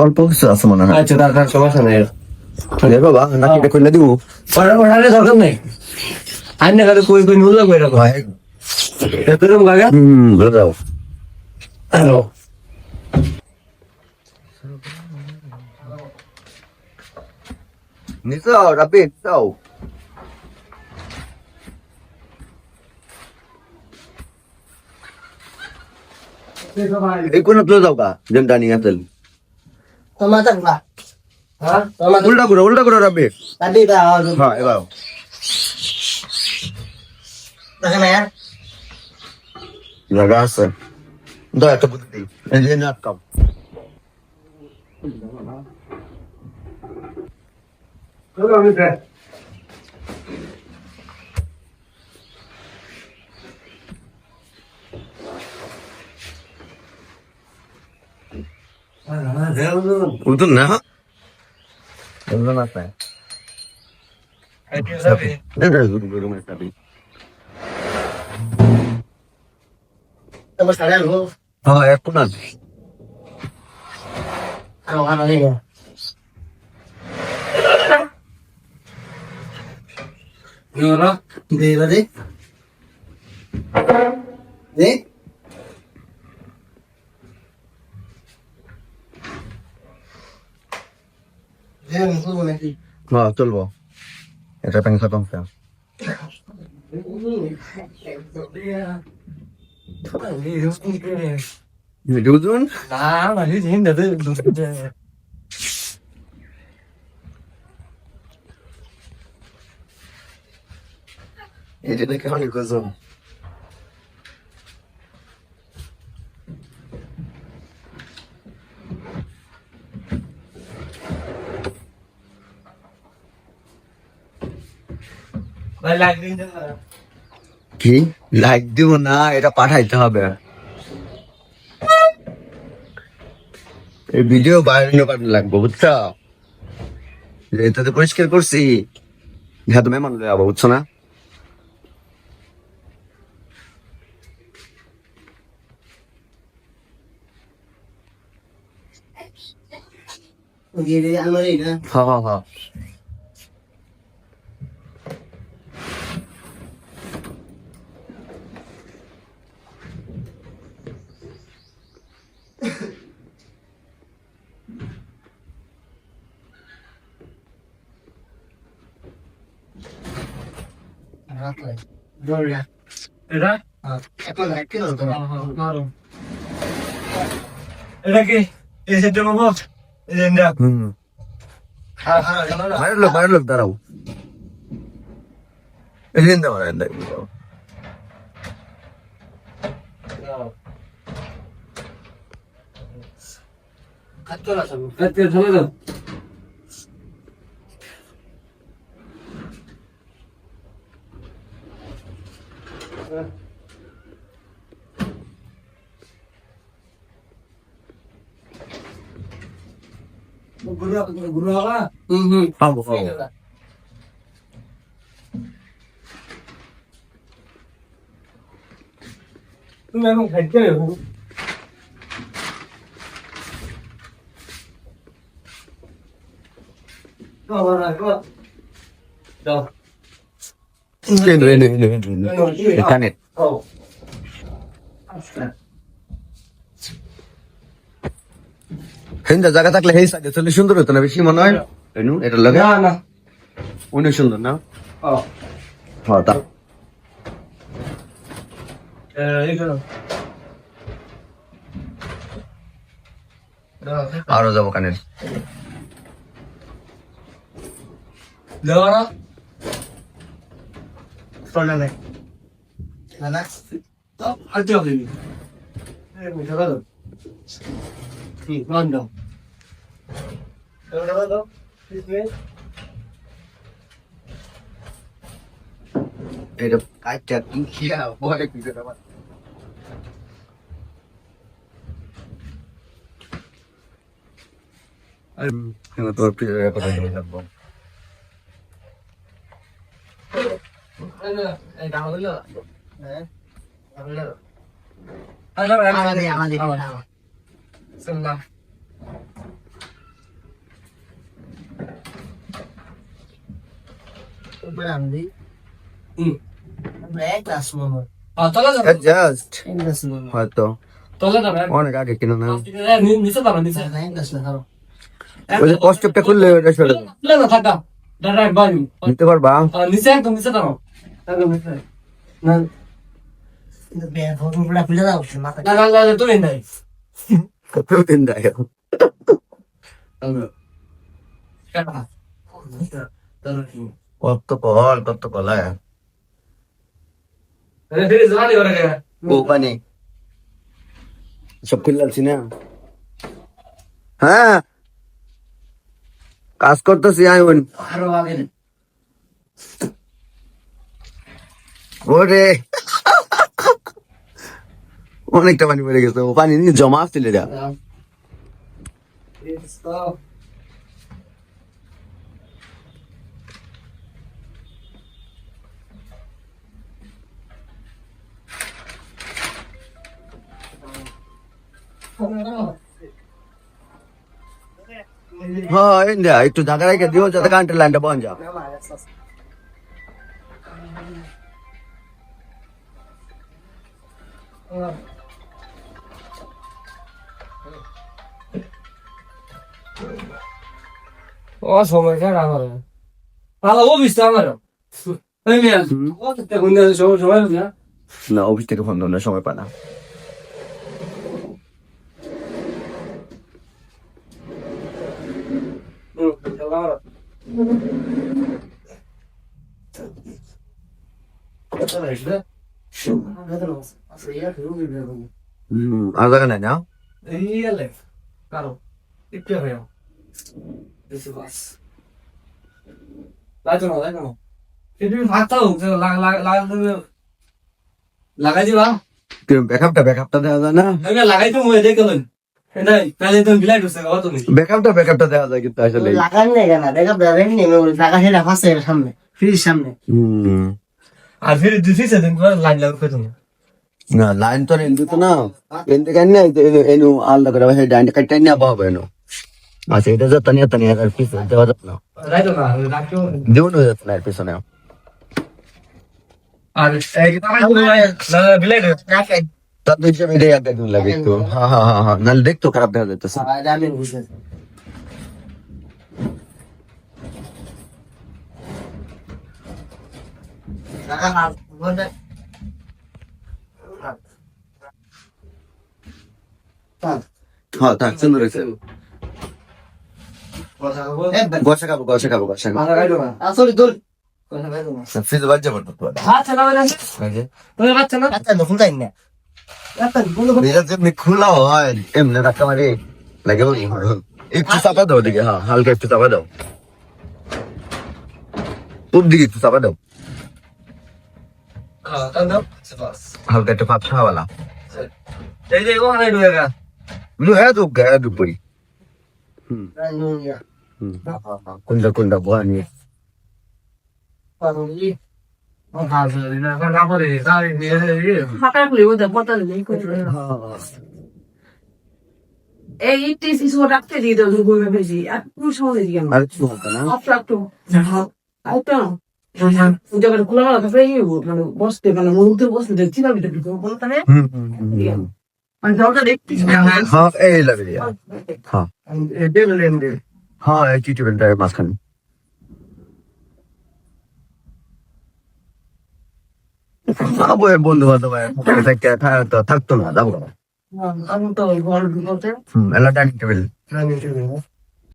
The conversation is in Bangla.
অল্প কিছু আছে মনে হয়। আচ্ছা তার সমস্যা নেই বাবা নাকি এটা করলে দিব দরকার নেই আর না খালি কই কই নুল লাগবে এরকম এরকম লাগা ঘুরে যাও হ্যালো নিচাও রাপিড যাও এই কোন তুলে যাও কা যেমটা নিয়ে আসেন উল্টা করো রাপিড হ্যাঁ এবার জায়গা আছে দয়া একটা বুদ্ধি এই যে না কাম উঠুন না উঠুন না পায় হ্যাঁ এখন না হ্যাঁ চলবো এটা প্যান খতম ফেল দুজন না হিন্দা এটা দেখে অনেক ওজন কি লাইক দিব না এটা পাঠাইতে হবে এই ভিডিও বাইরে পাঠাতে লাগবে বুঝছো এটাতে পরিষ্কার করছি হ্যাঁ তুমি মেহমান যাবো বুঝছো না হ্যাঁ হ্যাঁ হ্যাঁ এটা কি এই সেটা মামা এই যে বাইরের লোক দাঁড়াও এই দিন দাও guru apa? খাবো Itu memang kecil ya, Bu. Kau mana kau? Dah. ini kanet Oh. Hinda জায়গা থাকলে হেই সাইডে চলে সুন্দর হতো না বেশি মনে হয় এটা লাগে না না অনেক সুন্দর না oh হ্যাঁ তা itu আরো যাবো কানের Loro Soalnya nih Mana? Oh, ada ini bisa kan? Nih, ngondong Ada kan? Sini এটা কাটটা কি বলে কি করে আমার আমি তোর প্রিয় কথা বলবো Ada, dalam dulu. জাস্ট হয়তো অনেক আগে কিনো না ওই যে কষ্টটা করলে ওটা সরে যাবে। নিতে পারবা কতদিন যায় কত কল ও পানি সব খুললাছি না হ্যাঁ কাজ করতেছি আইন ওরে অনেকটা পানি পড়ে গেছে ও পানি নিয়ে জমা আসছিল এটা হ্যাঁ ইন্ডিয়া একটু জায়গা রেখে দিও যাতে কারেন্টের লাইনটা বন্ধ যাও ও সময় খারাপ আমার ভালো অফিস তো আমার সময় না না অফিস থেকে ফোন ধরনের সময় পায় না আর জায়গা নাই না লাগাই দিবা ব্যাকআপটা দেওয়া যায় না লাগাই তো মুয়ে দেখলেন তুমি বিলাই ঢুকছে তুমি ব্যাকআপটা দেওয়া যায় কিন্তু আসলে লাগান নাই কেন দেখা যাবে নি লাগা হেলা ফাসে সামনে ফ্রিজ সামনে আর ফির দুই সেদিন লাইন লাগবে তুমি না লাইন তো এনে তো না এনে কেন এনু আলাদা করে সেই ডাইন কাটটা নিয়ে পাবো এনো আচ্ছা এটা যত নিয়ে তনি আর পিছনে দেওয়া যাবে না রাইতো না রাখো দেউন হয়ে যাচ্ছে না এর পিছনে আর এই বিলাই রাখে তার দুই হিসাবে এটাই আগে দিন লাগে একটু হ্যাঁ নাহলে দেখতো খারাপ দেখা যাইতেছে আমি বুঝে লাগা না বলে হ্যাঁ থাক সুন্দর হয়েছে গসা খাবো মাথা গাইলো না আসলে দূর ফ্রিজ বাজে পড়তো তো আচ্ছা না বলেন তুমি বাচ্চা না আচ্ছা নতুন তাই না আচ্ছা বলো এটা যেমনি খোলা হয় এমনি ধাক্কা মারি লাগে বলি একটু চাপা দাও দিকে হ্যাঁ হালকা একটু চাপা দাও তোর দিকে একটু চাপা দাও টান দাও বাস হালকা একটু পাত খাওয়ালা এই যে ওখানে ঢুকে বলু হ্যাঁ তো গায়ে দুপুরি রানুয়া কোনটা বহানি পারুলি এই টিসি রাখতে দিয়ে দাও ঘুরে ভেজি আর কোন সময় দিয়ে আর কিছু হতো না অফলাক্ট আইতো যখন খোলা না থাকে মানে বসতে মানে মুহূর্তে বসতে দেখছি না ভিতরে বলতে না মানে দরজা দেখতে হ্যাঁ এই লাগে দিয়া হ্যাঁ হ্যাঁ এই টিটেবলটা মাঝখানে যাবো বন্ধু বান্ধব থাকতো না যাবো আমি তো ঘর বলতে এলা ডাইনিং টেবিল